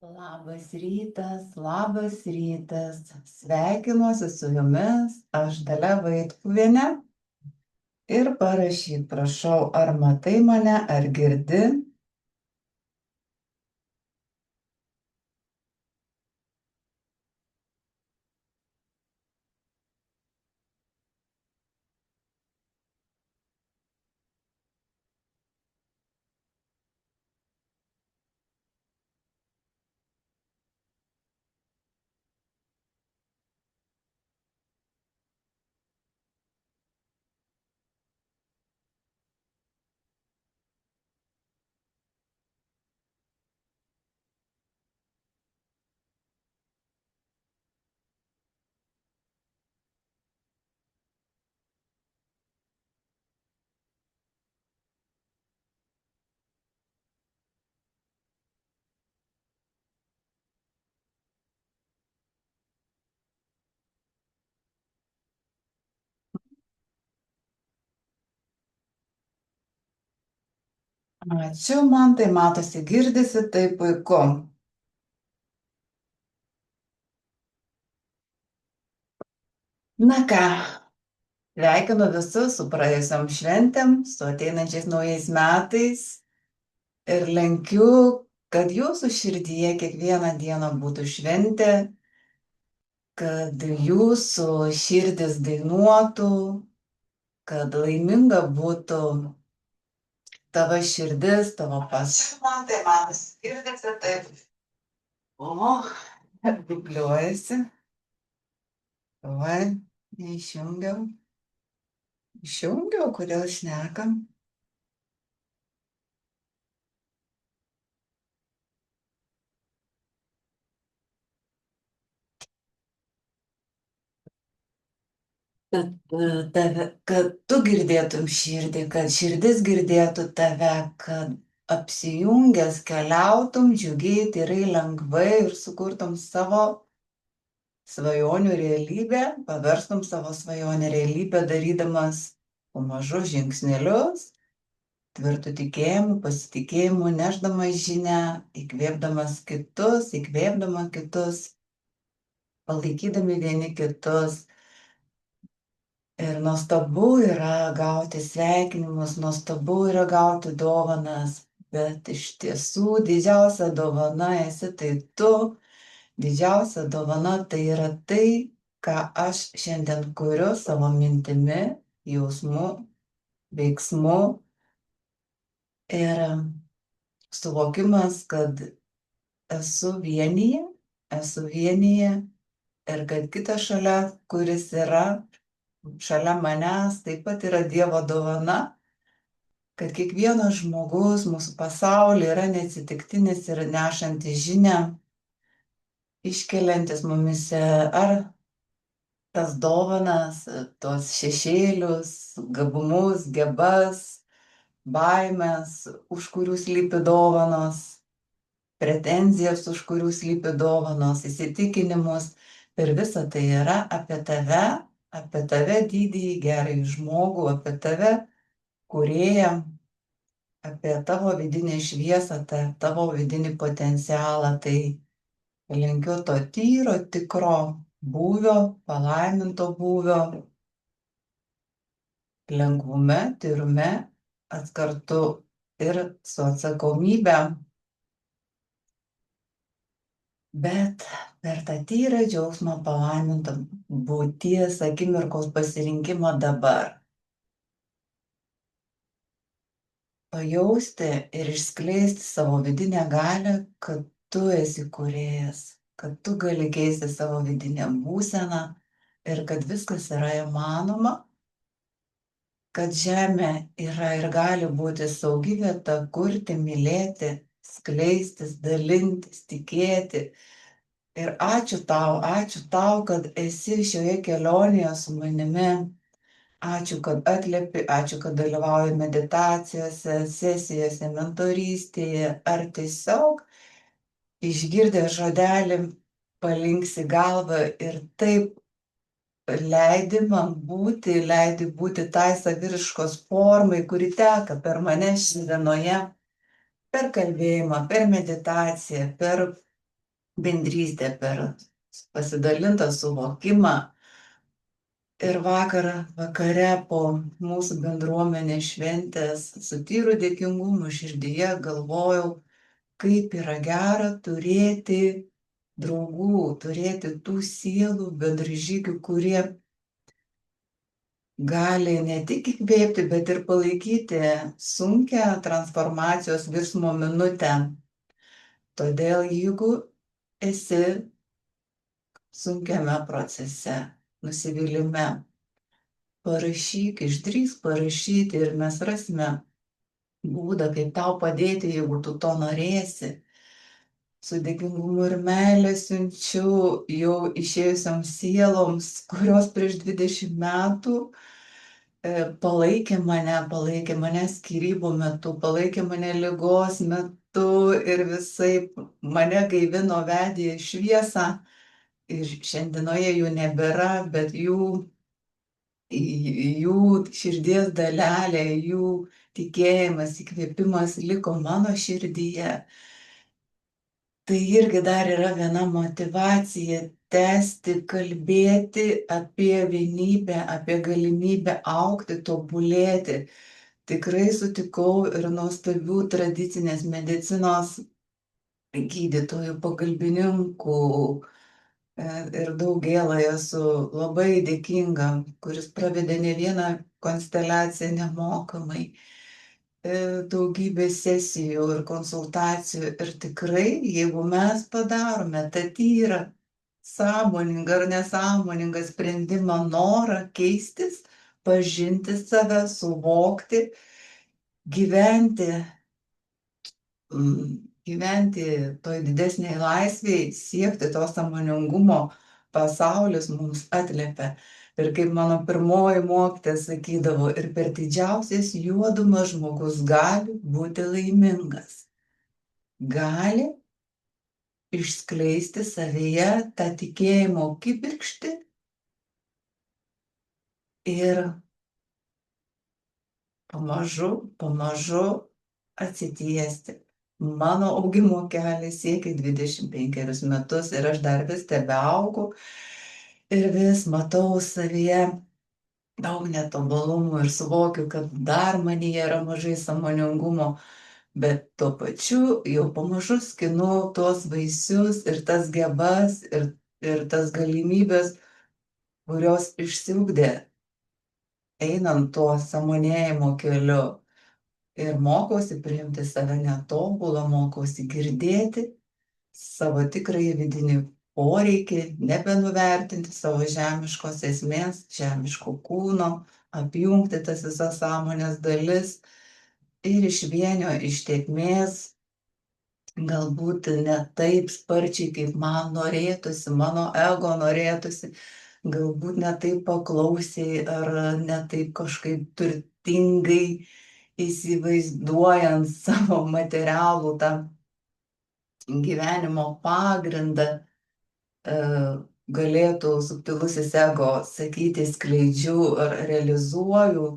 Labas rytas, labas rytas. Sveikinuosi su jumis, aš Dalia Vaitkuvienė. Ir parašyk, prašau, ar matai mane, ar girdi. Ačiū, man tai matosi, girdisi, tai puiku. Na ką, sveikinu visus su praėjusiam šventėm, su ateinančiais naujais metais ir linkiu, kad jūsų širdyje kiekvieną dieną būtų šventė, kad jūsų širdis dainuotų, kad laiminga būtų tavo širdis, tavo man tai matosi, girdisi taip. O, dubliuojasi. Va, neišjungiau. Išjungiau, kodėl šnekam. Kad tu girdėtum širdį, kad širdis girdėtų tave, kad apsijungęs keliautum džiugiai, tyrai, lengvai ir sukurtum savo svajonių realybę, paverstum savo svajonę realybę, darydamas po mažus žingsnelius, tvirtų tikėjimų, pasitikėjimų, nešdamas žinią, įkvėpdamas kitus, palaikydami vieni kitus. Ir nuostabu yra gauti sveikinimus, nuostabu yra gauti dovanas, bet iš tiesų didžiausia dovana esi tai tu, didžiausia dovana tai yra tai, ką aš šiandien kuriu savo mintimi, jausmu, veiksmu ir suvokimas, kad esu vienyje ir kad kitas šalia, kuris yra šalia manęs, taip pat yra Dievo dovana, kad kiekvienas žmogus mūsų pasaulyje yra neatsitiktinis ir nešantis žinią, iškeliantis mumise ar tas dovanas, tos šešėlius, gabumus, gebas, baimės, už kurių slypi dovanos, pretenzijas, už kurių slypi dovanos, įsitikinimus. Ir visa tai yra apie tave didįjį gerąjį žmogų, apie tave kūrėją, apie tavo vidinę šviesą, tavo vidinį potencialą. Tai linkiu to tyro, tikro būvio, palaiminto būvio, lengvume, tyrume, kartu ir su atsakomybė. Bet per tą tyrą džiaugsmą palaimintą būties akimirkos pasirinkimą dabar. Pajausti ir išskleisti savo vidinę galią, kad tu esi kūrėjas, kad tu gali keisti savo vidinę būseną ir kad viskas yra įmanoma, kad žemė yra ir gali būti saugi vieta kurti, mylėti, skleistis, dalintis, tikėti. Ir ačiū tau, kad esi šioje kelionėje su manimi. Ačiū, kad atliepi, ačiū, kad dalyvauji meditacijose, sesijose, mentorystėje, ar tiesiog išgirdę žodelį palinksi galvą ir taip leidi būti tai saviraiškos formai, kuri teka per mane šiandienoje, per kalbėjimą, per meditaciją, per bendrystę, per pasidalintą suvokimą. Ir vakare po mūsų bendruomenės šventės su tyru dėkingumu širdyje galvojau, kaip yra gera turėti draugų, turėti tų sielų bendražygių, kurie gali ne tik įkvėpti, bet ir palaikyti sunkią transformacijos virsmo minutę. Todėl jeigu esi sunkiame procese, nusivylime, parašyk, išdrįsk parašyti ir mes rasime būdą, kaip tau padėti, jeigu tu to norėsi. Su dėkingumu ir meilė siunčiu jau išėjusioms sieloms, kurios prieš 20 metų palaikė mane skyrybų metu, palaikė mane ligos metu ir visaip mane gaivino, vedė į šviesą. Ir šiandienoje jų nebėra, bet jų širdies dalelė, jų tikėjimas, įkvėpimas liko mano širdyje. Tai irgi dar yra viena motyvacija tęsti, kalbėti apie vienybę, apie galimybę augti, tobulėti. Tikrai sutikau ir nuostabių tradicinės medicinos gydytojų, pagalbininkų ir daugėlai esu labai dėkinga, kuris pravedė ne vieną konsteliaciją nemokamai, daugybė sesijų ir konsultacijų. Ir tikrai, jeigu mes padarome tą tyrą, sąmoningą ar nesąmoningą sprendimą, norą keistis, pažinti save, suvokti, gyventi toj didesniai laisvėj, siekti to sąmoningumo, pasaulis mums atliepia. Ir kaip mano pirmoji mokytoja sakydavo, ir per didžiausias juodumas žmogus gali būti laimingas. Gali išskleisti savyje tą tikėjimo kibirkštį ir pamažu atsitiesti. Mano augimo kelias siekia 25 metus ir aš dar vis tebeaugu ir vis matau savyje daug netobulumų ir suvokiu, kad dar manyje yra mažai sąmoningumo, bet tuo pačiu jau pamažu skinu tuos vaisius ir tas gebas ir tas galimybės, kurios išsiugdė einant tuo sąmonėjimo keliu. Ir mokausi priimti save netobulą, mokausi girdėti savo tikrąjį vidinį poreikį, nebenuvertinti savo žemiškos esmės, žemiško kūno, apjungti tas visas sąmonės dalis ir iš vienio, iš tėkmės, galbūt ne taip sparčiai, kaip man norėtųsi, mano ego norėtųsi, galbūt ne taip paklausiai ar ne taip kažkaip turtingai, įsivaizduojant savo materialų tą gyvenimo pagrindą, galėtų subtilusis ego sakyti, skleidžiu ar realizuoju,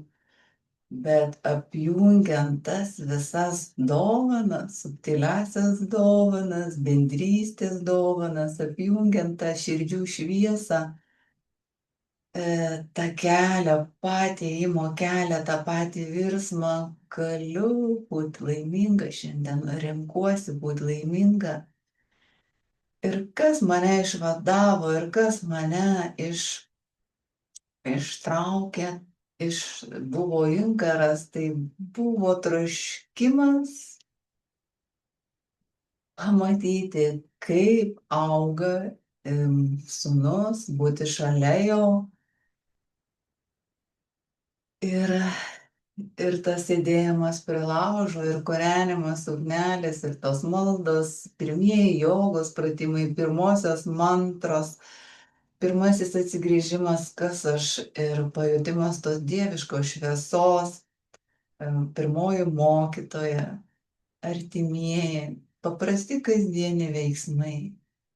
bet apjungiant tas visas dovanas, subtiliasias dovanas, bendrystės dovanas, apjungiant tą širdžių šviesą, tą kelią, patį ėjimo kelią, tą patį virsmą, galiu būti laiminga šiandien, renkuosi būti laiminga. Ir kas mane išvadavo, ir kas mane ištraukė, buvo inkaras, tai buvo troškimas pamatyti, kaip auga sūnus, būti šalia jo. Ir tas sėdėjimas prie laužo, ir kūrenimas ugnelės, ir tos maldos, pirmieji jogos pratimai, pirmosios mantros, pirmasis atsigrįžimas, kas aš, ir pajutimas tos dieviškos šviesos, pirmoji mokytoja, artimieji, paprasti kasdieniai veiksmai.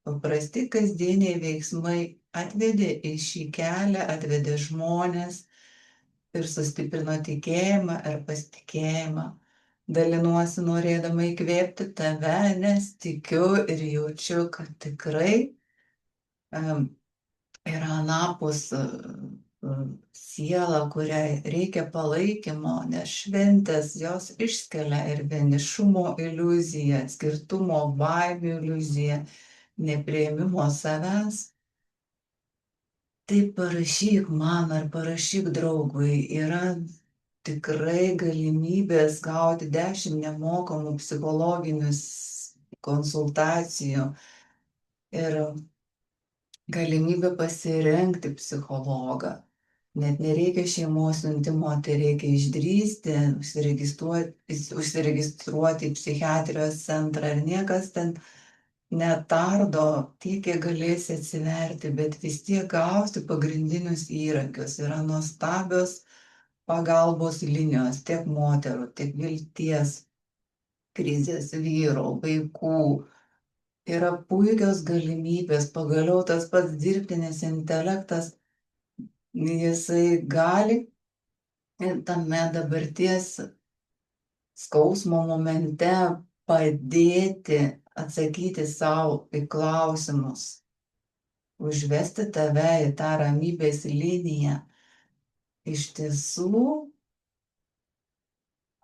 Paprasti kasdieniai veiksmai atvedė į šį kelią, atvedė žmonės ir sustiprino tikėjimą ir pasitikėjimą dalinuosi norėdama įkvėpti tave, nes tikiu ir jaučiu, kad tikrai yra anapus siela, kuriai reikia palaikymo, nes šventės jos išskelia ir vienišumo iliuziją, skirtumo baimių iliuziją, neprieimimo savęs. Tai parašyk man ar parašyk draugui, yra tikrai galimybės gauti 10 nemokamų psichologinių konsultacijų ir galimybė pasirinkti psichologą. Net nereikia šeimos siuntimo, tai reikia išdrįsti, užsiregistruoti į psichiatrijos centrą ir niekas ten netardo tiek, kiek galėsi atsiverti, bet vis tiek gausi pagrindinius įrankius. Yra nuostabios pagalbos linijos tiek moterų, tiek vilties, krizės vyrų, vaikų. Yra puikios galimybės, pagaliau tas pats dirbtinis intelektas, jisai gali tame dabarties skausmo momente padėti atsakyti savo į klausimus, užvesti tave į tą ramybės liniją. Iš tiesų,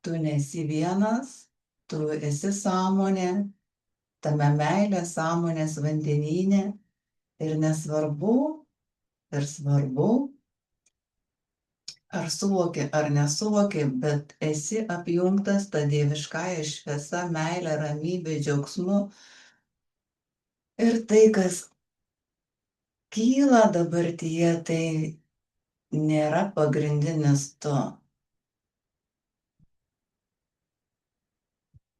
tu nesi vienas, tu esi sąmonė, tame meilės sąmonės vandenyne ir nesvarbu, ir svarbu, ar suvoki, ar nesuvoki, bet esi apjungtas tą dieviškąją šviesą, meilę, ramybę, džiaugsmu. Ir tai, kas kyla dabartyje, tai nėra pagrindinis tu.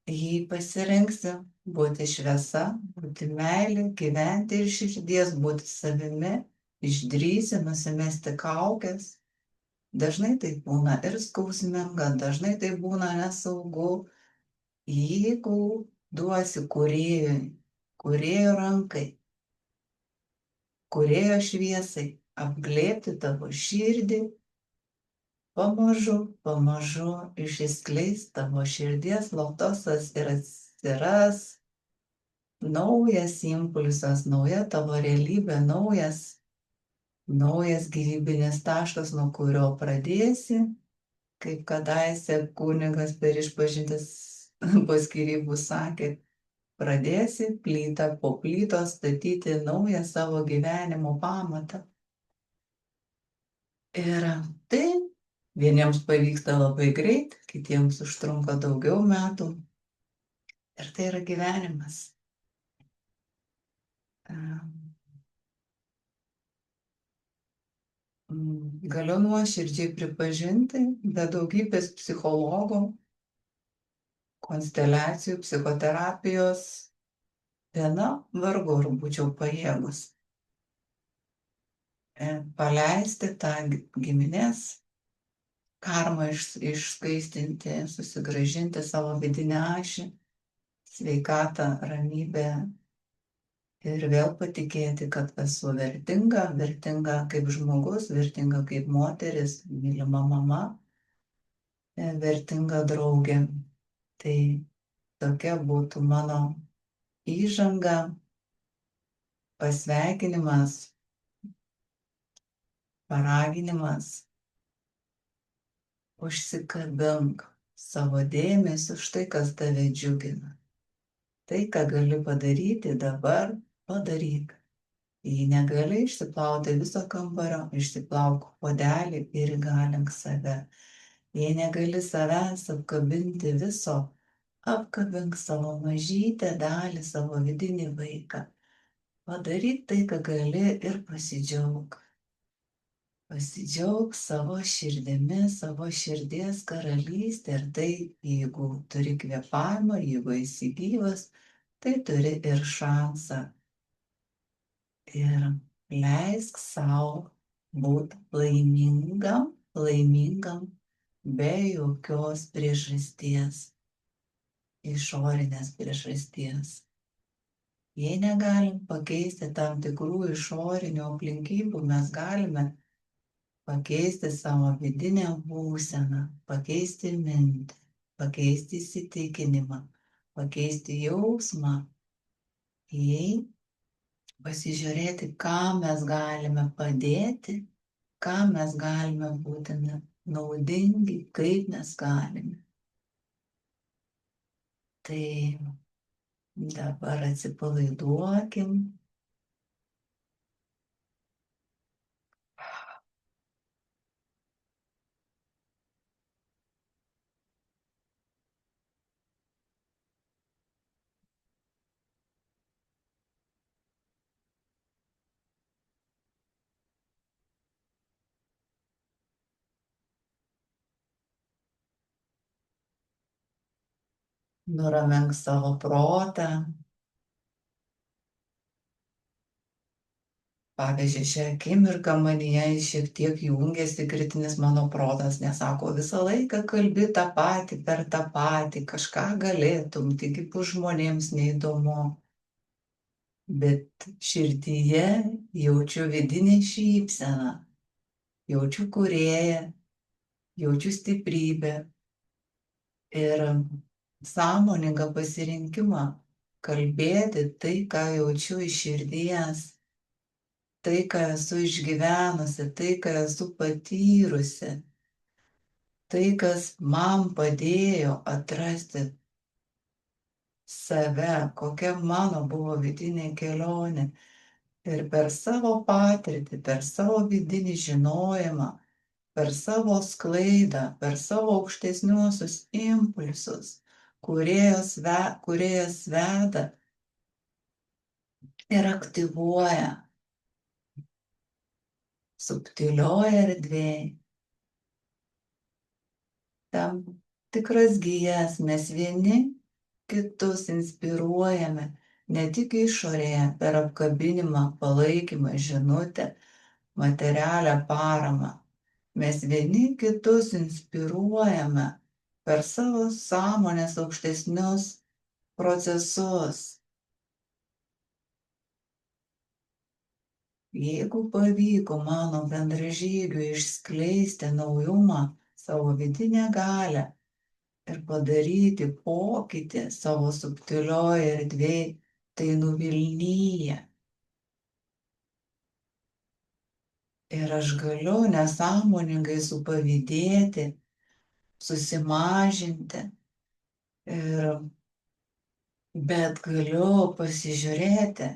Jei pasirinksi būti šviesa, būti meilė, gyventi iš širdies, būti savimi, išdrįsi nusimesti kaukes. Dažnai tai būna ir skausminga, dažnai tai būna nesaugu. Jeigu duosi kūrėjui, kūrėjo rankai, kūrėjo šviesai apglėbti tavo širdį, pamažu, pamažu išsiskleis tavo širdies lotosas ir atsiras naujas impulsas, nauja tavo realybė, naujas gyvybinis taškas, nuo kurio pradėsi, kaip kadaise kunigas per išpažintis po skyrybų sakė, pradėsi plytą po plytos statyti naują savo gyvenimo pamatą. Ir tai vieniems pavyksta labai greit, kitiems užtrunka daugiau metų. Ir tai yra gyvenimas. Galiu nuoširdžiai pripažinti, be daugybės psichologų, konsteliacijų, psichoterapijos, viena vargu ar būčiau pajėgus paleisti tą giminės karmą, išskaistinti, susigrąžinti savo vidinę ašį, sveikatą, ramybę ir vėl patikėti, kad esu vertinga, vertinga kaip žmogus, vertinga kaip moteris, mylima mama, vertinga draugė. Tai tokia būtų mano įžanga, pasveikinimas, paraginimas. Užsikabink savo dėmesį už tai, kas tave džiugina. Tai, ką gali padaryti dabar, padaryk. Jei negali išsiplauti viso kambario, išsiplauk puodelį ir įgalink save. Jei negali savęs apkabinti viso, apkabink savo mažytę dalį, savo vidinį vaiką. Padaryk tai, ką gali ir pasidžiauk. Pasidžiauk savo širdimi, savo širdies karalystė. Ir tai, jeigu turi kvėpavimą, jeigu esi gyvas, tai turi ir šansą. Ir leisk savo būti laimingam, be jokios priežasties, išorinės priežasties. Jei negalim pakeisti tam tikrų išorinių aplinkybių, mes galime pakeisti savo vidinę būseną, pakeisti mintį. pakeisti įsitikinimą, pakeisti jausmą, jei pasižiūrėti, ką mes galime padėti, ką mes galime būti naudingi, kaip mes galime. Tai dabar atsipalaiduokim. Nuramink savo protą. Pavyzdžiui, šią akimirką manyje šiek tiek jungiasi kritinis mano protas, nes sako, visą laiką kalbi tą patį per tą patį, kažką galėtum, tik bus žmonėms neįdomu. Bet širdyje jaučiu vidinę šypseną, jaučiu kūrėją, jaučiu stiprybę ir sąmoningą pasirinkimą kalbėti tai, ką jaučiu iš širdies. Tai, ką esu išgyvenusi, tai, ką esu patyrusi, tai, kas man padėjo atrasti save, kokia mano buvo vidinė kelionė. Ir per savo patirtį, per savo vidinį žinojimą, per savo sklaidą, per savo aukštesniuosius impulsus, kūrėjas veda ir aktyvuoja subtilioje erdvėje tam tikras gijas mes vieni kitus inspiruojame ne tik išorėje per apkabinimą, palaikymą, žinutę, materialią paramą. Mes vieni kitus inspiruojame per savo sąmonės aukštesnius procesus. Jeigu pavyko mano bendražygiui išskleisti naujumą, savo vidinę galią ir padaryti pokytį savo subtilioje erdvėje, tai nuvilnyja. Ir aš galiu nesąmoningai supavydėti, susimažinti, bet galiu pasižiūrėti,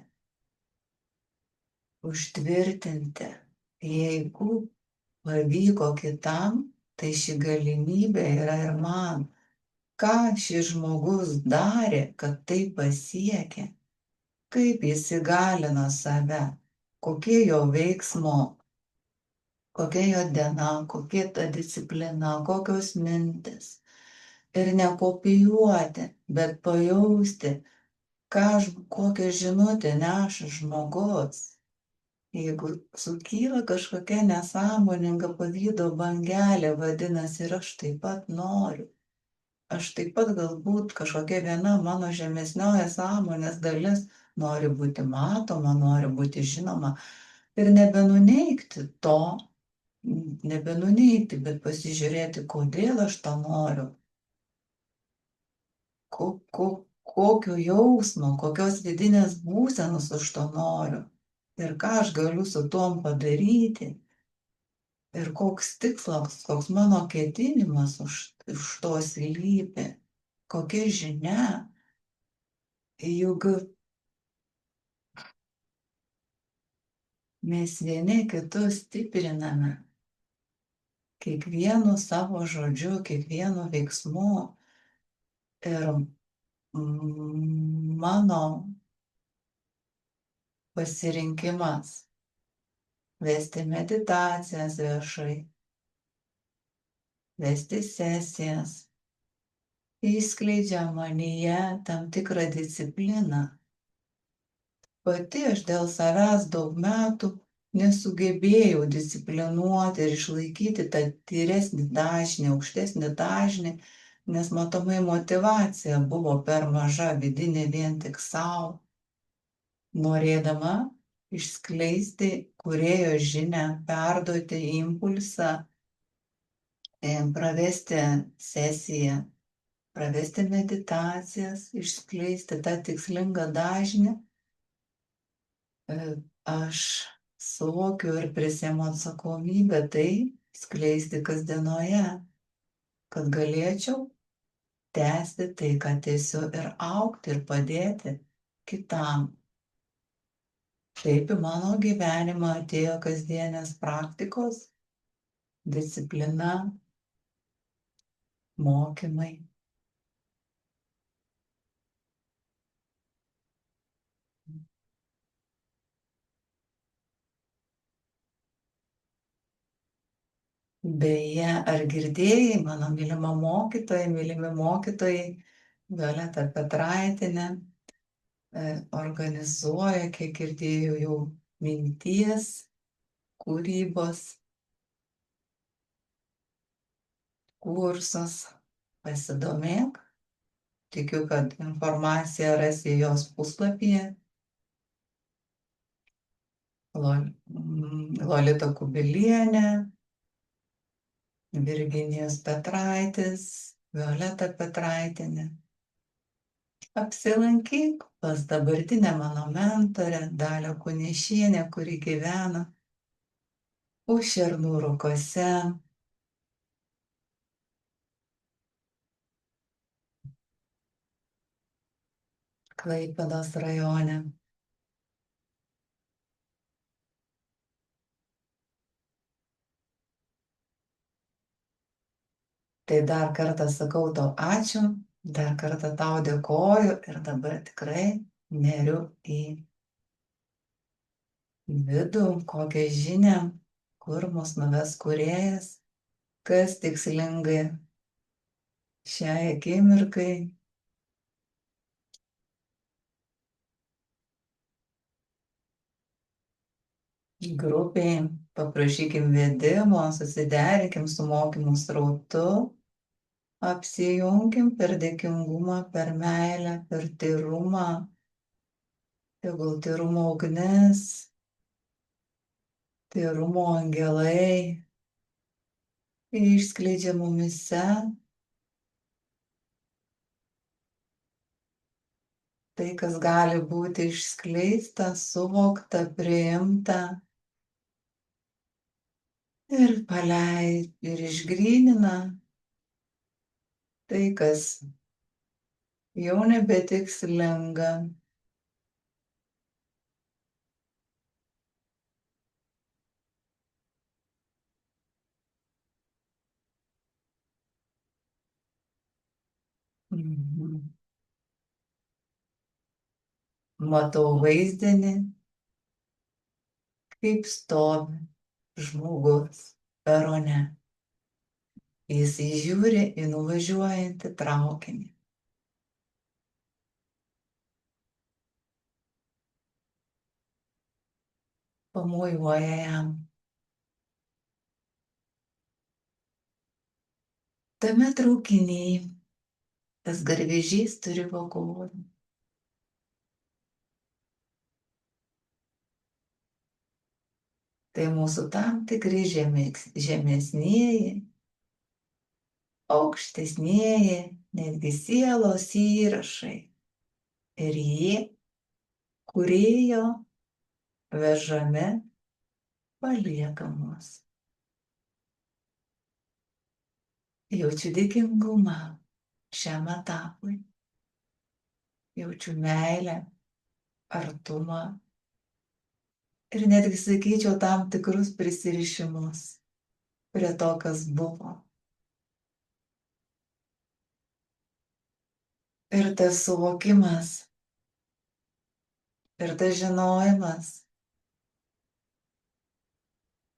užtvirtinti, jeigu pavyko kitam, tai ši galimybė yra ir man. Ką šis žmogus darė, kad tai pasiekė, kaip jis įgalino save, kokie jo veiksmo, kokia jo diena, kokia ta disciplina, kokios mintis. Ir nekopijuoti, bet pajausti, kokią žinutę neša žmogus. Jeigu sukyla kažkokia nesąmoninga pavydo bangelė, vadinasi, ir aš taip pat noriu. Aš taip pat galbūt kažkokia viena mano žemesnioji sąmonės dalis nori būti matoma, nori būti žinoma. Ir nebenuneigti to, bet pasižiūrėti, kodėl aš to noriu. Kokio jausmo, kokios vidinės būsenos aš to noriu. Ir ką aš galiu su tuom padaryti. Ir koks tikslas, koks mano ketinimas už to slypi. Kokia žinia. Juk mes vieni kitus stipriname. Kiekvienu savo žodžiu, kiekvienu veiksmu. Ir mano pasirinkimas vesti meditacijas viešai, vesti sesijas, įskleidžia manyje tam tikrą discipliną. Pati aš dėl savęs daug metų nesugebėjau disciplinuoti ir išlaikyti tą tyresnį dažnį, aukštesnį dažnį, nes matomai motyvacija buvo per maža vidinė vien tik savo. Norėdama išskleisti kūrėjo žinią, perduoti impulsą, pravesti sesiją, pravesti meditacijas, išskleisti tą tikslingą dažnį. Aš suvokiu ir prisiimu atsakomybę tai skleisti kasdienoje, kad galėčiau tęsti tai, ką tęsiu, ir augti ir padėti kitam. Taip į mano gyvenimą atėjo kasdienės praktikos, disciplina, mokymai. Beje, ar girdėjai, mano mylima mokytoja, mylimi mokytojai, Violeta Petraitienė, organizuoja, kiek girdėjau, jau minties, kūrybos kursus. Pasidomėk. Tikiu, kad informaciją rasi jos puslapyje. Lolita Kubilienė, Virginijus Petraitis, Violeta Petraitienė. Apsilankyk pas dabartinę mano mentorę Dalią Kunešienę, kuri gyvena už Šernų Rūkuose. Klaipėdos rajone. Tai dar kartą sakau tau ačiū, dar kartą tau dėkoju ir dabar tikrai neriu į vidų, kokią žinią, kur mus nuves kūrėjas, kas tikslingai šiai akimirkai. Grupiai paprašykim vedimo, susiderinkim su mokymų srautu, apsijunkim per dėkingumą, per meilę, per tyrumą. Tegul tyrumo ugnis, tyrumo angelai išskleidžia mumise tai, kas gali būti išskleista, suvokta, priimta ir ir išgrynina tai, kas jau nebetikslinga. Matau vaizdinį, kaip stovi žmogus perone. Jis žiūri į nuvažiuojantį traukinį. Pamojuoja jam. Tame traukinyje tas garvežys turi vagonų. Tai mūsų tam tikri žemesnieji, aukštesnieji, netgi sielos įrašai. Ir jie kūrėjo vežami paliekamos. Jaučiu dėkingumą šiam etapui. Jaučiu meilę, artumą ir netgi sakyčiau tam tikrus prisirišimus prie to, kas buvo. Ir tas suvokimas, ir tas žinojimas,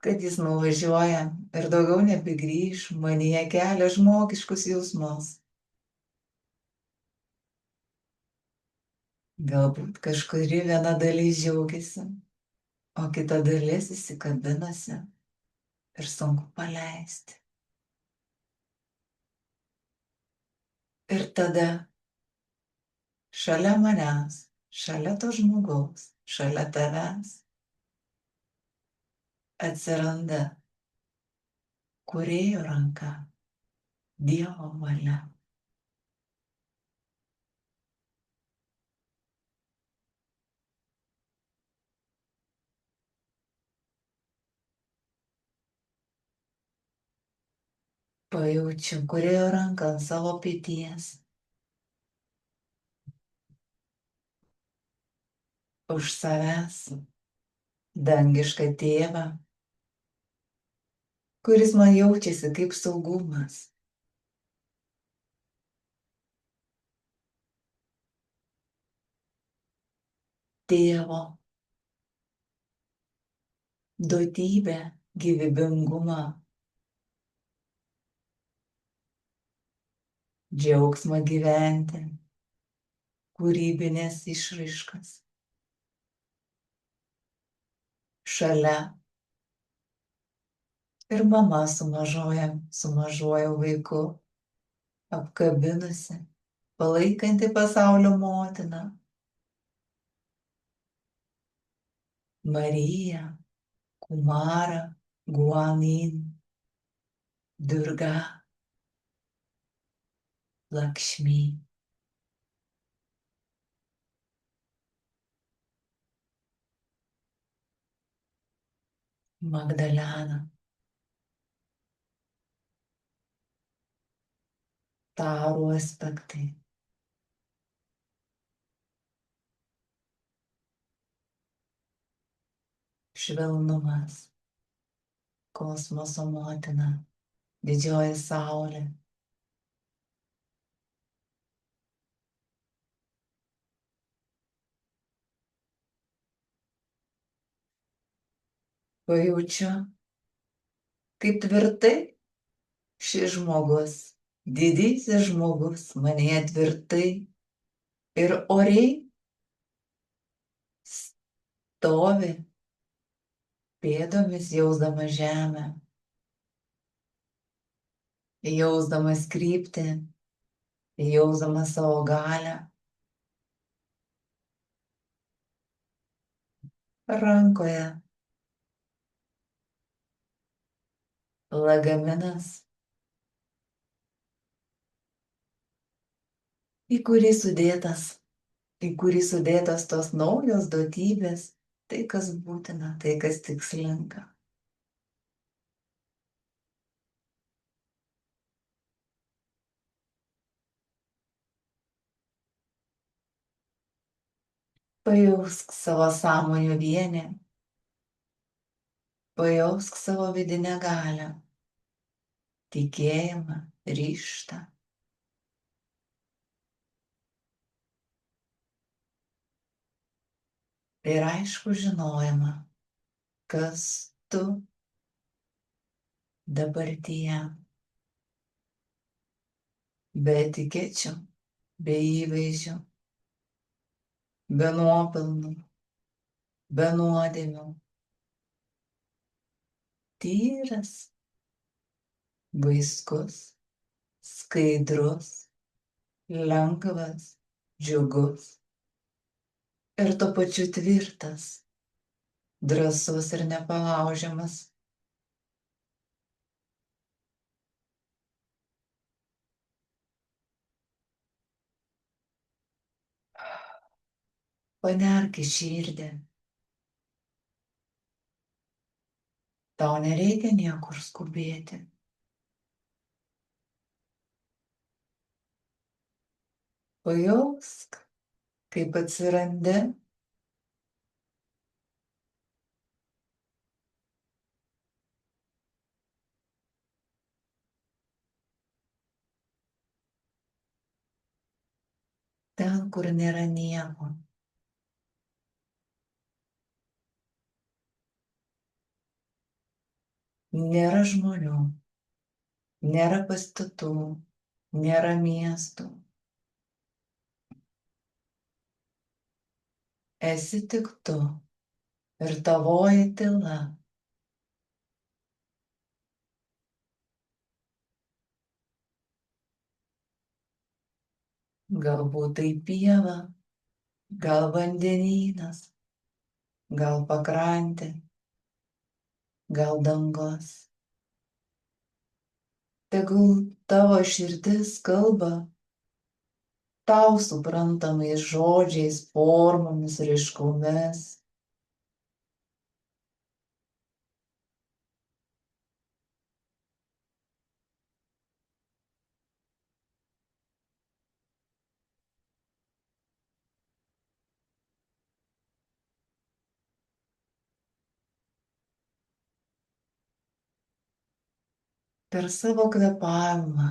kad jis nuvažiuoja ir daugiau nebegrįš, manyje kelia žmogiškus jausmus. Galbūt kažkuri viena dalis džiaugiasi, o kita dalis įsikabinusi ir sunku paleisti. Ir tada šalia manęs, šalia to žmogaus, šalia tavęs atsiranda kūrėjo ranka, Dievo valia. Pajaučiu kūrėjo ranką ant savo peties. Už savęs dangišką tėvą, kuris man jaučiasi kaip saugumas. Tėvo duotybę, gyvybingumą, džiaugsmą gyventi, kūrybinės išraiškas. Šalia ir mama su mažuoju vaiku, apkabinusi, palaikanti pasaulio motiną. Marija, Kumara, Guanin, Durga, Lakšmi. Magdalena. Taurų aspektai. Švelnumas. Kosmoso motina. Didžioji saulė. Pajaučiu, kaip tvirtai šis žmogus, didysis žmogus, manyje tvirtai ir oriai stovi, pėdomis jausdamas žemę, jausdamas kryptį, jausdamas savo galią. Rankoje lagaminas, į kurį sudėtas tos naujos duotybės, tai kas būtina, tai kas tikslinga. Pajausk savo sąmonę vienį, pajausk savo vidinę galią, tikėjimą, ryžtą. Ir aišku žinojimą, kas tu dabartyje. Be etikečių, be įvaizdžių, be nuopelnų, be nuodėmių. Tyras, vaiskus, skaidrus, lengvas, džiugus ir tuo pačiu tvirtas, drąsus ir nepalaužiamas. Panerk į širdį. Tau nereikia niekur skubėti. Pajausk, kaip atsirandi. Ten, kur nėra nieko. Nėra žmonių, nėra pastatų, nėra miestų. Esi tik tu ir tavoji tyla. Galbūt tai pieva, gal vandenynas, gal pakrantė, gal dangus. Tegul tavo širdis kalba tau suprantamais žodžiais, formomis, raiškomis. Per savo kvėpavimą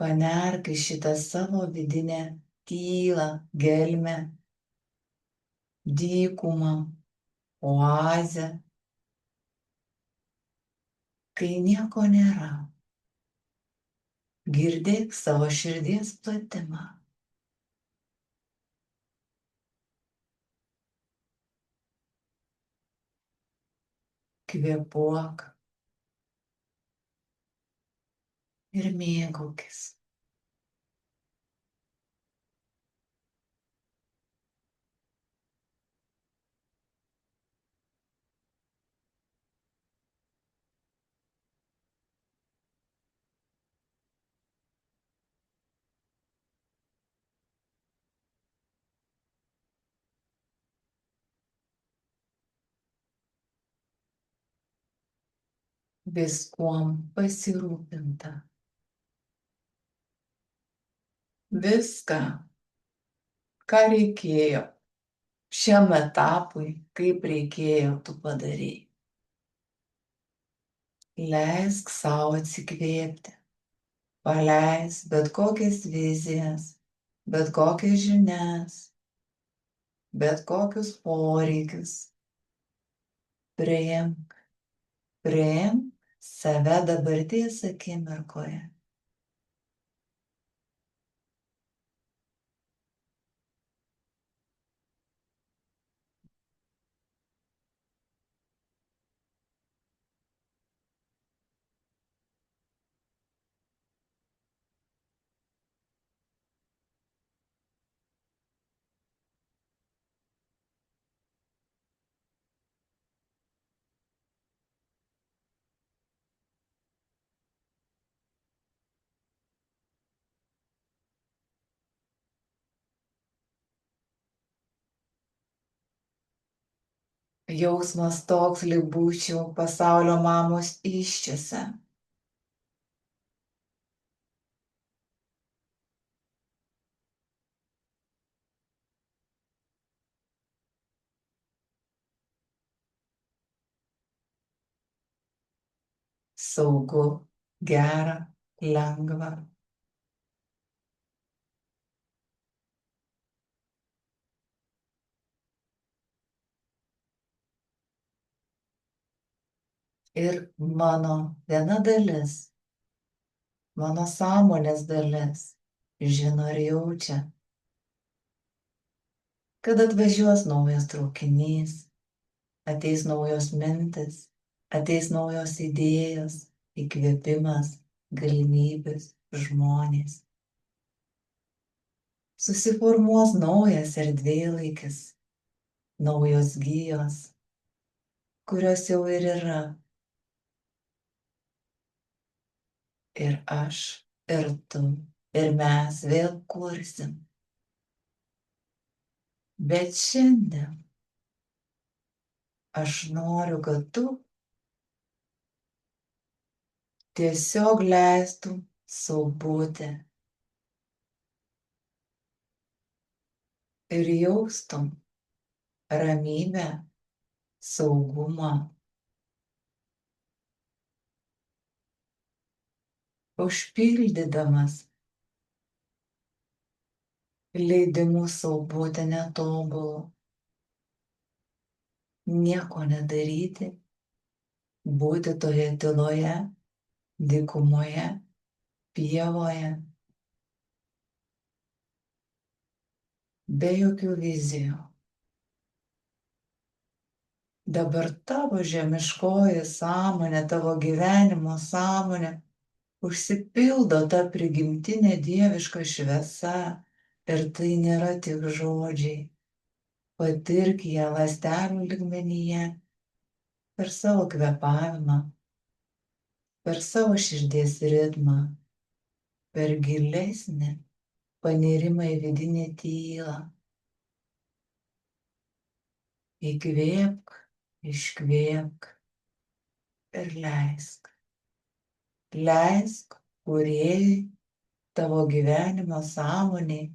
panerk į šitą savo vidinę tylą, gelmę, dykumą, oazę, kai nieko nėra. Girdėk savo širdies platimą. Kvėpuok ir mėgaukis. Viskuom pasirūpinta. Viską, ką reikėjo šiam etapui, kaip reikėjo, tu padarei. Leisk savo atsikvėpti. Paleisk bet kokias vizijas, bet kokias žinias, bet kokius poreikius. Priimk save dabarties akimirkoje. Jausmas toks, lyg būčiau pasaulio mamos įsčiose. Saugu, gera, lengva. Ir mano viena dalis, mano sąmonės dalis, žino ir jaučia, kad atvažiuos naujas traukinys, ateis naujos mintis, ateis naujos idėjos, įkvėpimas, galimybės, žmonės. Susiformuos naujas erdvėlaikis, naujos gijos, kurios jau ir yra. Ir aš, ir tu, ir mes vėl kursim. Bet šiandien aš noriu, kad tu tiesiog leistum sau būti ir jaustum ramybę, saugumą, užpildydamas leidimu sau būti netobulu, nieko nedaryti, būti toje tyloje, dykumoje, pievoje, be jokių vizijų. Dabar tavo žemiškoji sąmonė, tavo gyvenimo sąmonė užsipildo ta prigimtinė dieviška šviesa ir tai nėra tik žodžiai. Patirk ją ląstelių lygmenyje per savo kvėpavimą, per savo širdies ritmą, per gilesnį panirimą į vidinę tylą. Įkvėpk, iškvėpk ir leisk. Leisk kūrėjui, tavo gyvenimo sąmoniai,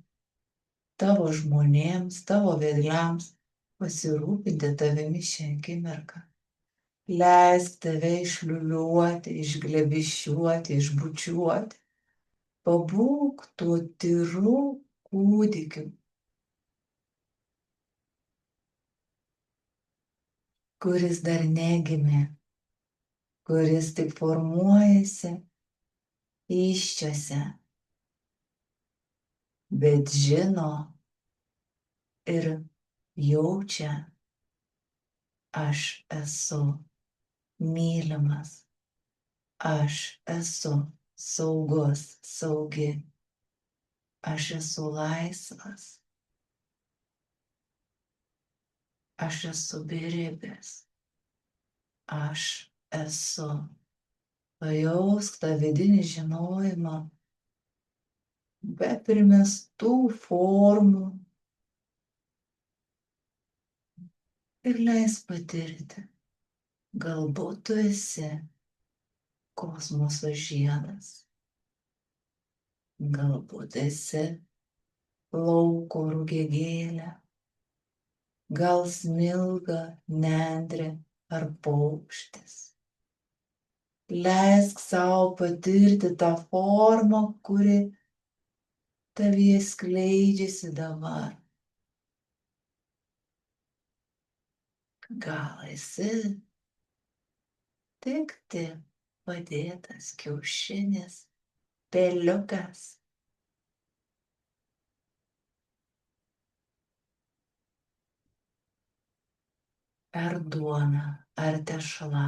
tavo žmonėms, tavo vedliams pasirūpinti tavimi šią akimirką. Leisk tave išliuliuoti, išglebišiuoti, išbučiuoti. Pabūk tuo tyru kūdikiu, kuris dar negimė, kuris tik formuojasi įsčiose, bet žino ir jaučia, aš esu mylimas, aš esu saugus, saugi, aš esu laisvas, aš esu beribis, aš esu. Pajausk tą vidinį žinojimą be primestų formų ir leisk patirti. Galbūt tu esi kosmoso žiedas, galbūt esi lauko rugiagėlė, gal smilga, nendrė ar paukštis. Leisk sau patirti tą formą, kuri tavyje skleidžiasi dabar. Gal esi tik padėtas kiaušinis, peliukas. Ar duona, ar tešla,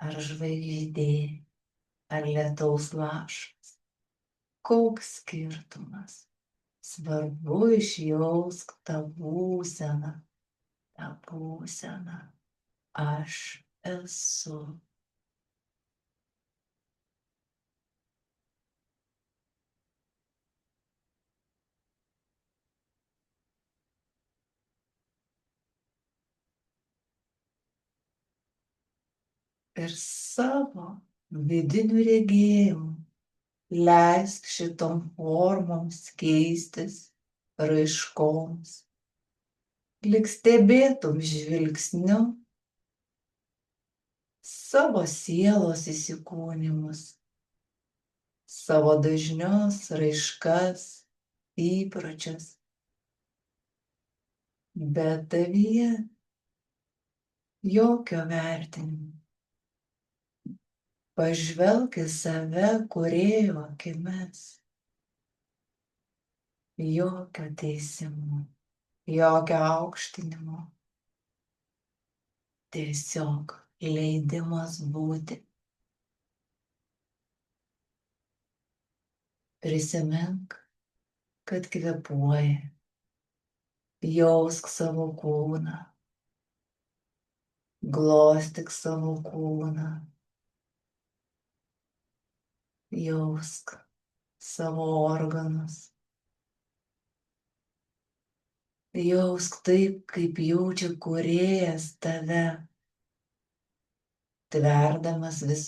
ar žvaigždė, ar lietaus lašas. Koks skirtumas? Svarbu išjausk tą būseną, aš esu. Ir savo vidiniu regėjimu leisk šitom formoms keistis, raiškoms, lyg stebėtum žvilgsniu savo sielos įsikūnimus, savo dažnius, raiškas, įpročius, bet tavyje jokio vertinimo. Pažvelk į save kūrėjo akimis. Jokio teisimo, jokio aukštinimo. Tiesiog leidimas būti. Prisimink, kad kvėpuoji. Jausk savo kūną. Glostyk savo kūną. Jausk savo organus. Jausk taip, kaip jaučia kūrėjas tave, tverdamas vis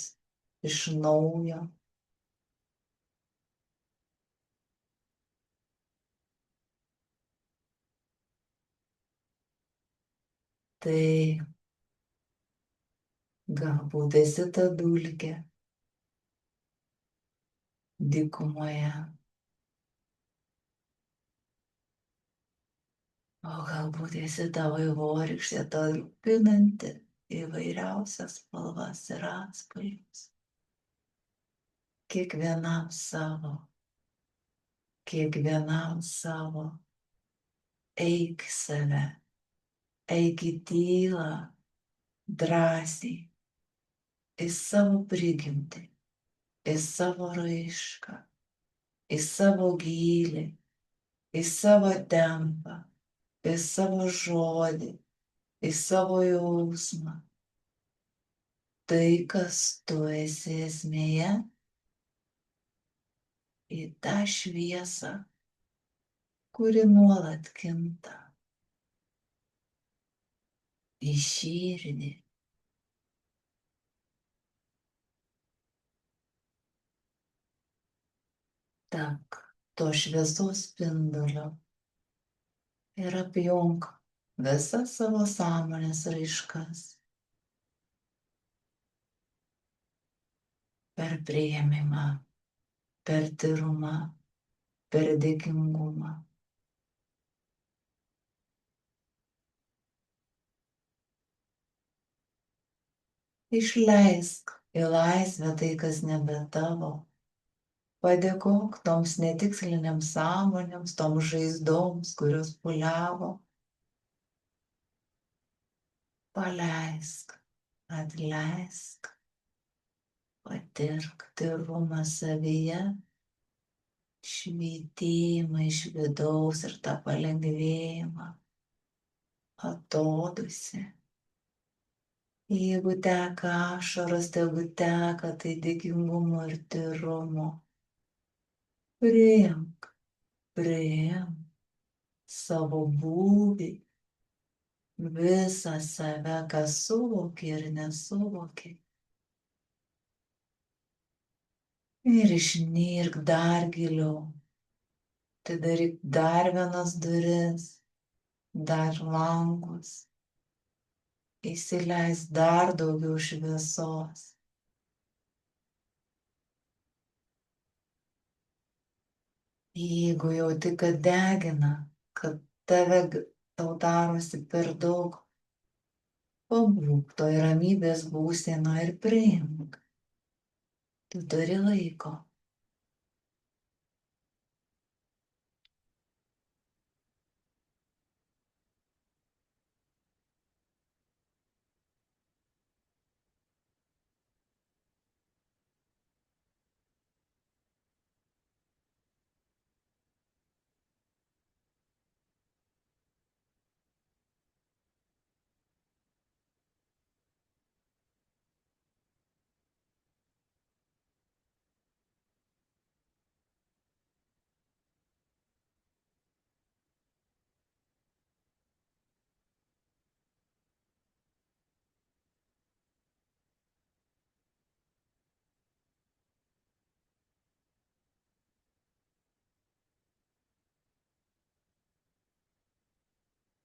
iš naujo. Tai galbūt esi ta dulkė dykumoje. O galbūt esi ta vaivorykštė talpinanti įvairiausias spalvas ir atspalvius. Kiekvienam savo. Eik į save, eik į tylą, drąsiai, į savo prigimtį, į savo raišką, į savo gylį, į savo tempą, į savo žodį, į savo jausmą. Tai, kas tu esi esmėje, į tą šviesą, kuri nuolat kinta, į širdį. Tapk to šviesos spindulio ir apjunk visas savo sąmonės raiškas. per priėmimą, per tyrumą, per dėkingumą. Išleisk į laisvę tai, kas nebe tavo. Padėkok toms netikslinėms sąmonėms, toms žaizdoms, kurios puliavo. Paleisk, atleisk, patirk tyrumą savyje, švytėjimą iš vidaus ir tą palengvėjimą, atodūsį. Jeigu teka ašaros, tegu teka tai dėkingumo ir tyrumo. Priimk, priimk savo būvį, visą save, ką suvoki ir nesuvoki. Ir išnirk dar giliau. Tai daryk dar vienas duris, dar langus. Įsileis dar daugiau šviesos. Jeigu jauti, kad degina, kad tau darosi per daug, pabūk toj ramybės būsenoje ir priimk. Tu turi laiko.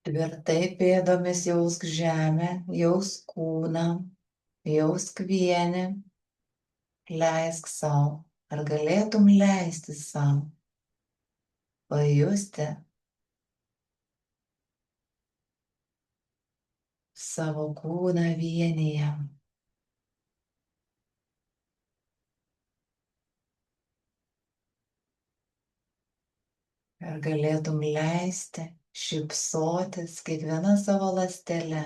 Tvirtai pėdomis jausk žemę, jausk kūną, jausk vienį, leisk sau. Ar galėtum leisti sau pajusti savo kūną vienyje? Ar galėtum leisti šypsotis kiekviena savo ląstele?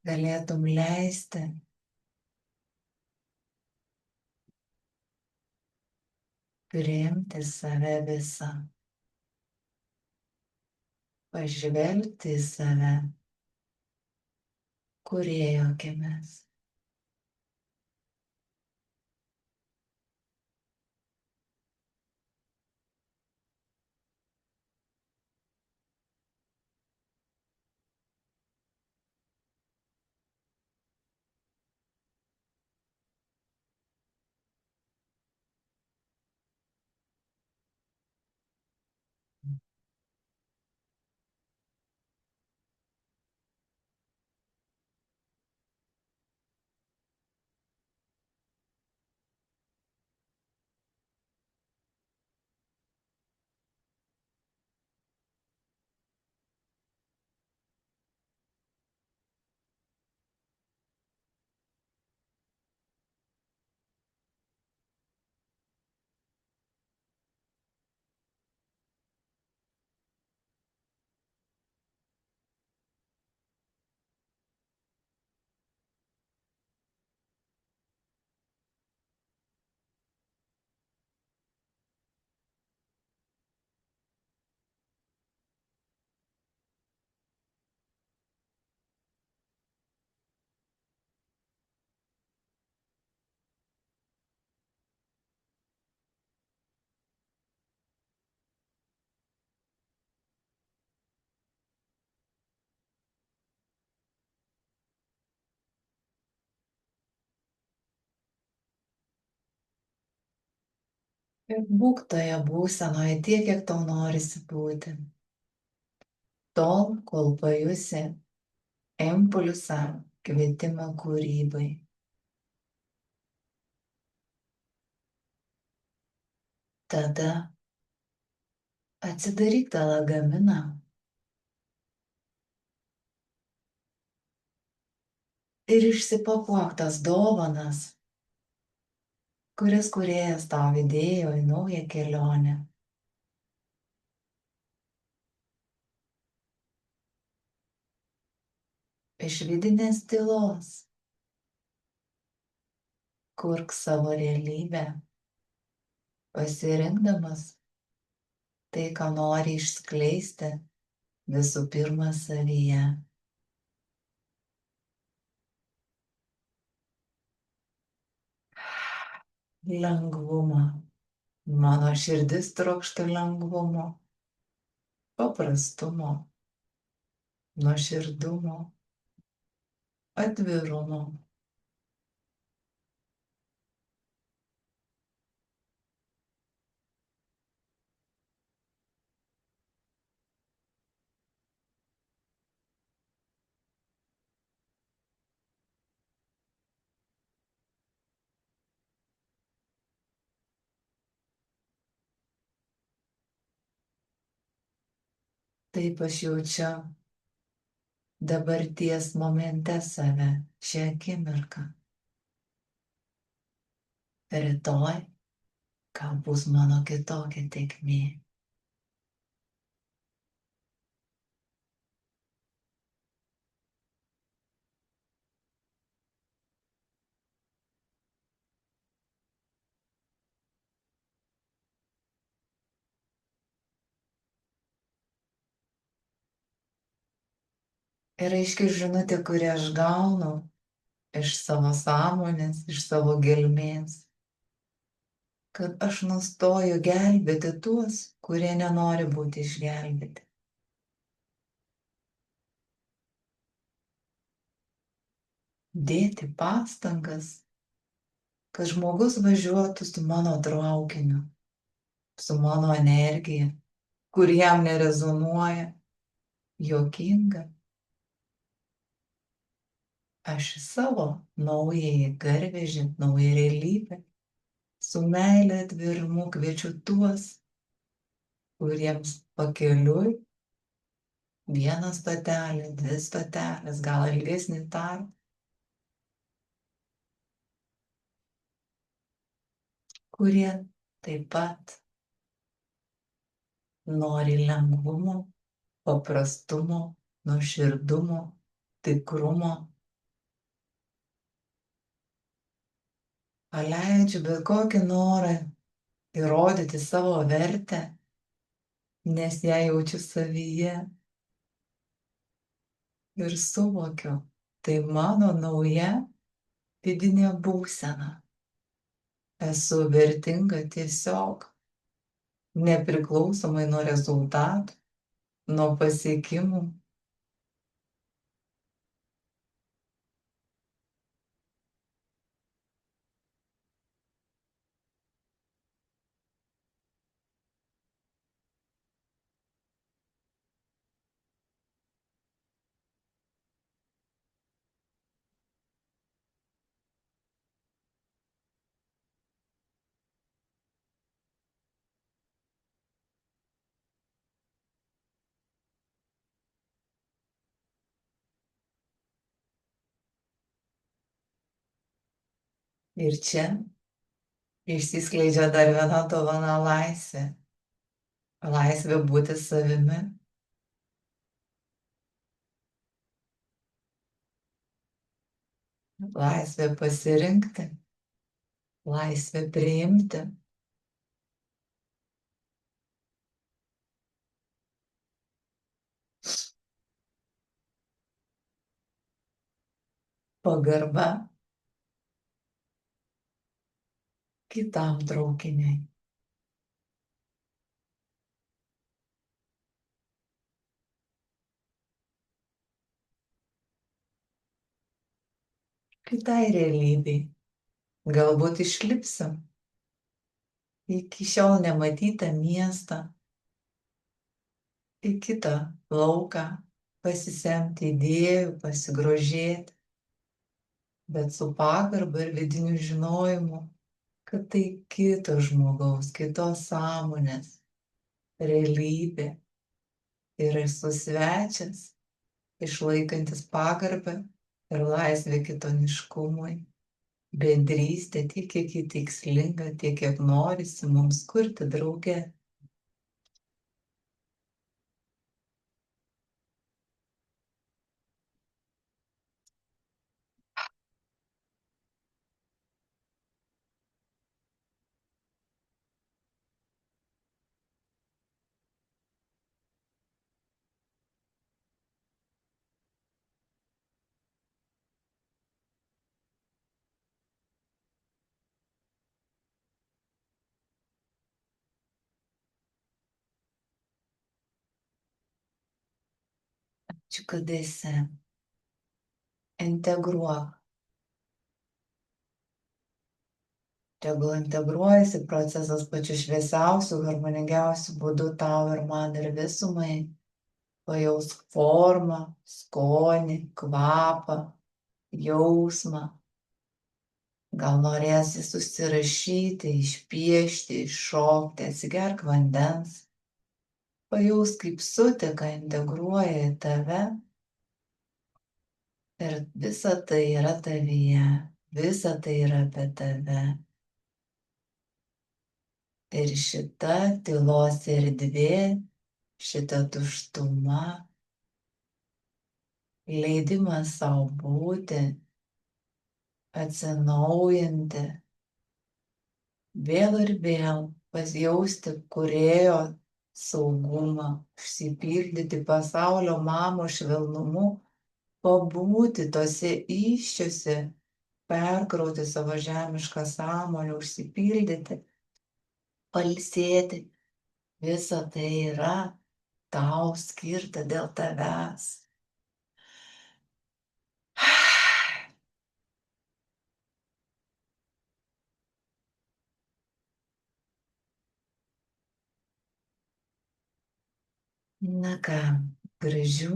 Galėtum leisti priimti save visą, pažvelgti į save kūrėjo akimis. Ir būk toje būsenoje tiek, kiek tau norisi būti. Tol, kol pajusi impulsą, kvietimą kūrybai. Tada atsidaryk tą lagaminą ir išsipakuok tas dovanas, kurias kūrėjas tau įdėjo į naują kelionę. Iš vidinės tylos kurk savo realybę, pasirinkdamas tai, ką nori išskleisti visų pirma savyje. Lengvumą. Mano širdis trokšta lengvumo, paprastumo, nuoširdumo, atvirumo. Taip aš jaučiu dabarties momente save šią akimirką. Rytoj gal bus mano kitokia tėkmė. Ir aiški žinutė, kurią aš gaunu iš savo sąmonės, iš savo gelmės, kad aš nustoju gelbėti tuos, kurie nenori būti išgelbėti. Dėti pastangas, kad žmogus važiuotų su mano traukiniu, su mano energija, kur jam nerezonuoja, juokinga. Aš į savo naująjį garvežį, naują realybę, su meile atvirumu kviečiu tuos, kuriems pakeliui viena stotelė, dvi stotelės, gal ilgesnį tarpą, kurie taip pat nori lengvumo, paprastumo, nuoširdumo, tikrumo. Paleidžiu bet kokį norą įrodyti savo vertę, nes ją jaučiu savyje ir suvokiu, tai mano nauja vidinė būsena. Esu vertinga tiesiog, nepriklausomai nuo rezultatų, nuo pasiekimų. Ir čia išsiskleidžia dar viena dovana - laisvė. Laisvė būti savimi. Laisvė pasirinkti. Laisvė priimti. Pagarba kitam traukiniui. Kitai realybei. Galbūt išlipsiu iki šiol nematytą miestą, į kitą lauką, pasisemti idėjų, pasigrožėti, bet su pagarba ir vidiniu žinojimu, kad tai kito žmogaus, kitos sąmonės realybė ir esu svečias, išlaikantis pagarbą ir laisvę kitoniškumui, bendrystė tiek, kiek ji tikslinga, tiek, kiek norisi mums kurti drauge. Ačiū, kad esi. Integruok. Tegul integruojasi procesas pačiu šviesiausiu, harmoningiausiu būdu tau ir man ir visumai. Pajausk formą, skonį, kvapą, jausmą. Gal norėsi susirašyti, išpiešti, iššokti, atsigerk vandens. Pajausk, kaip suteka, integruoja į tave. Ir visa tai yra tavyje, visa tai yra apie tave. Ir šita tylos erdvė, šita tuštuma, leidimas savo būti, atsinaujinti, vėl ir vėl pasjausti kūrėjo saugumą, užsipildyti pasaulio mamos švelnumu, pabūti tose įsčiose, perkrauti savo žemišką sąmonę, užsipildyti, pailsėti. Visa tai yra tau skirta dėl tavęs. Na ką, gražių,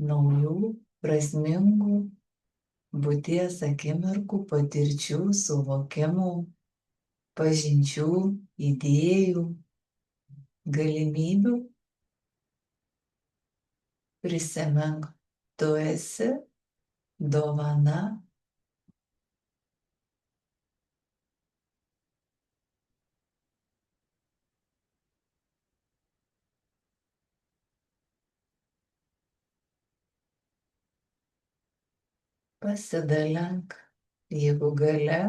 naujų, prasmingų būties akimirkų, patirčių, suvokimų, pažinčių, idėjų, galimybių. Prisimink, tu esi dovana. Pasidalink, jeigu gali,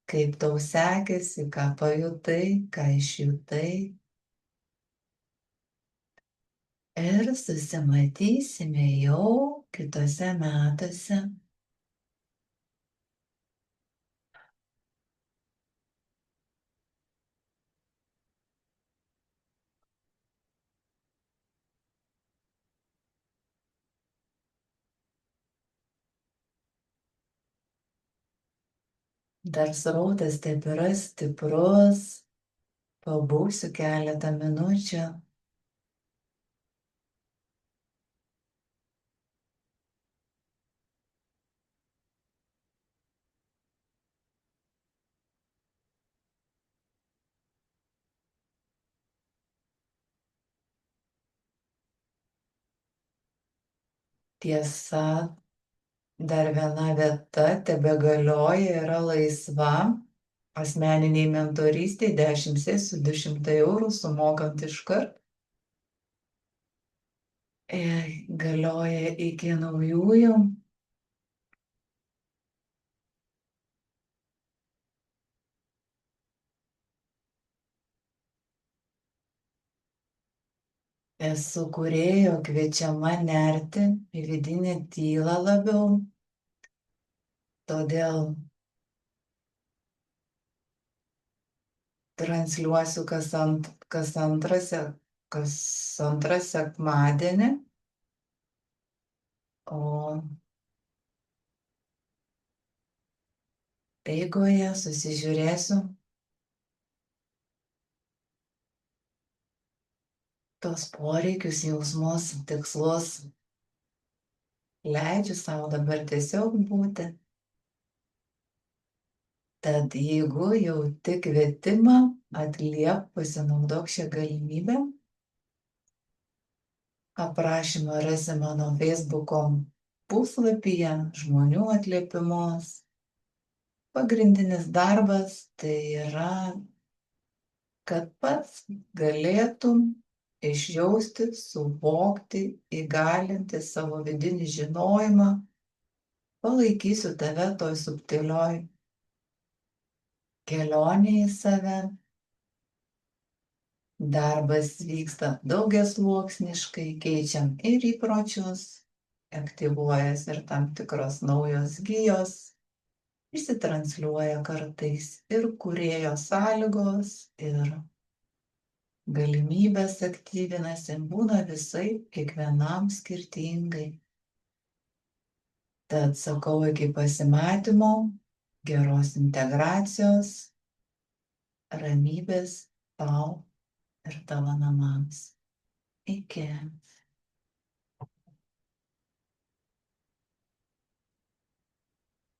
kaip tau sekėsi, ką pajutai, ką išjutai. Ir susimatysime jau kitose metuose. Dar srautas tebėra stiprus, pabūsiu keletą minučių. Tiesa, dar viena vieta tebegalioja, yra laisva. Asmeniniai mentorystei 10 sesijų 200 eurų sumokant iškart. Galioja iki naujųjų. Esu kūrėjo kviečiama nerti į vidinę tylą labiau. Todėl transliuosiu kas antrą sekmadienį, o eigoje susižiūrėsiu, tuos poreikius, jausmus, tikslus leidžiu sau dabar tiesiog būti. Tad jeigu jauti kvietimą, atliepk, pasinaudok šią galimybę. Aprašymą rasi mano Facebooko puslapyje žmonių atliepimus. Pagrindinis darbas tai yra, kad pats galėtum išjausti, suvokti, įgalinti savo vidinį žinojimą. Palaikysiu tave toj subtilioj kelionėje į save. Darbas vyksta daugiasluoksniškai, keičiam ir įpročius, aktyvuojas ir tam tikros naujos gijos, išsitransliuoja kartais ir kūrėjo sąlygos, ir galimybės aktyvinasi, būna visaip, kiekvienam skirtingai. Tad sakau iki pasimatymo, geros integracijos, ramybės tau ir tavo namams. Iki.